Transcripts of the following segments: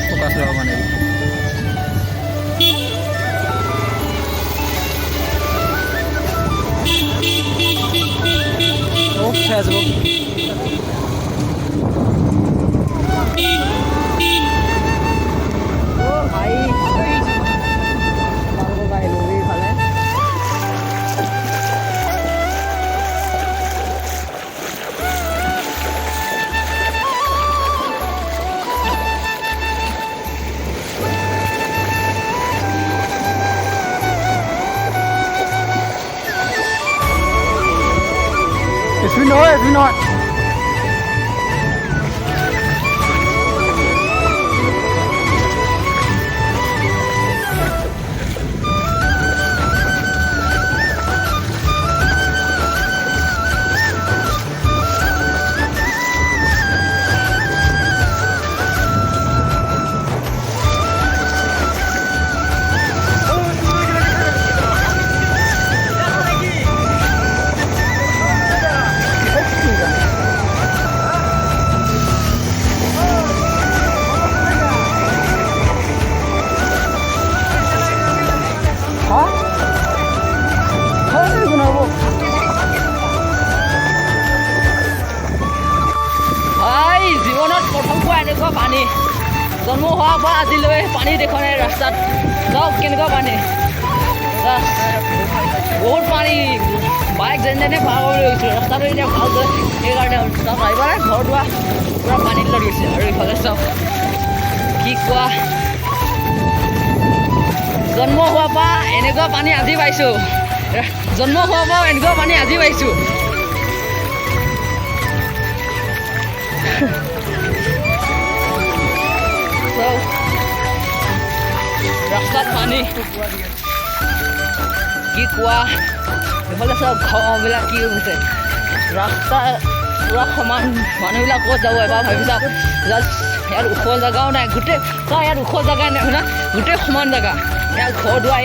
Focus লওয়া মানে Facebook It's been no, it's been not. প্ৰথম পোৱা এনেকুৱা পানী জন্ম হোৱাৰ পৰা আজিলৈ পানী দেখা নাই ৰাস্তাত যাওক কেনেকুৱা পানী বহুত পানী বাইক যেনে তেনে পাৰ কৰি গৈছোঁ ৰাস্তাটো এতিয়া ভালকৈ সেইকাৰণে তাত আহিবাৰে ঘৰ দুৱাৰ পূৰা পানীত লৈ গৈছে আৰু ইফালে চাওক কি কোৱা জন্ম হোৱাৰ পৰা এনেকুৱা পানী আজি পাইছোঁ জন্ম হোৱাৰ পৰা এনেকুৱা পানী আজি পাইছোঁ ৰাস্তাত পানী কি কোৱা এইফালে চব ঘৰবিলাক কি হৈছে ৰাস্তা পূৰা সমান মানুহবিলাক ক'ত যাব এবাৰ ভাবি চাওক জাষ্ট ইয়াত ওখ জেগাও নাই গোটেই চোৱা ইয়াত ওখ জেগা নাই শুনা গোটেই সমান জেগা ইয়াত ঘৰ দুৱাৰ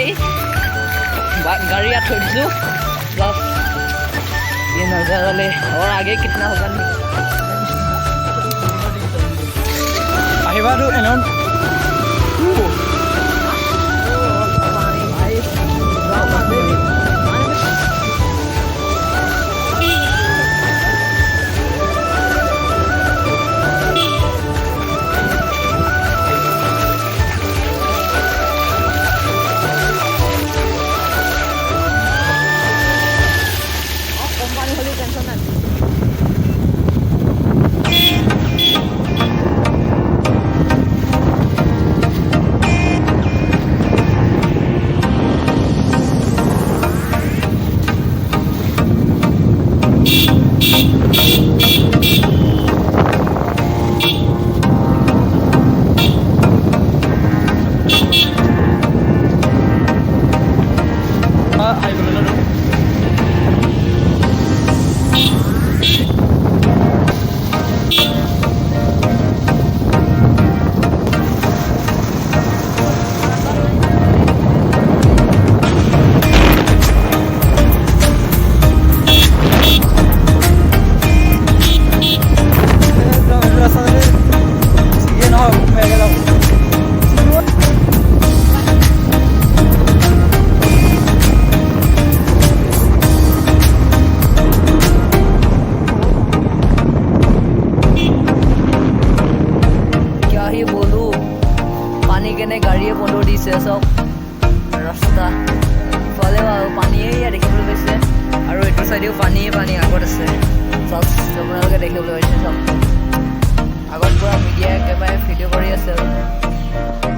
গাড়ী ইয়াত থৈ দিছোঁ জাষ্ট ये नज़ारा ले और आगे कितना होगा আহিবা তো এনন কেনে গাড়ীয়ে বন্ধ দিছে চব ৰাস্তা ইফালে পানীয়ে ইয়াত দেখিবলৈ পাইছে আৰু এইটো চাইডেও পানীয়ে পানী আগত আছে চব আপোনালোকে দেখিবলৈ পাইছে চব আগত পূৰা মিডিয়া একেবাৰে ভিডিঅ' কৰি আছে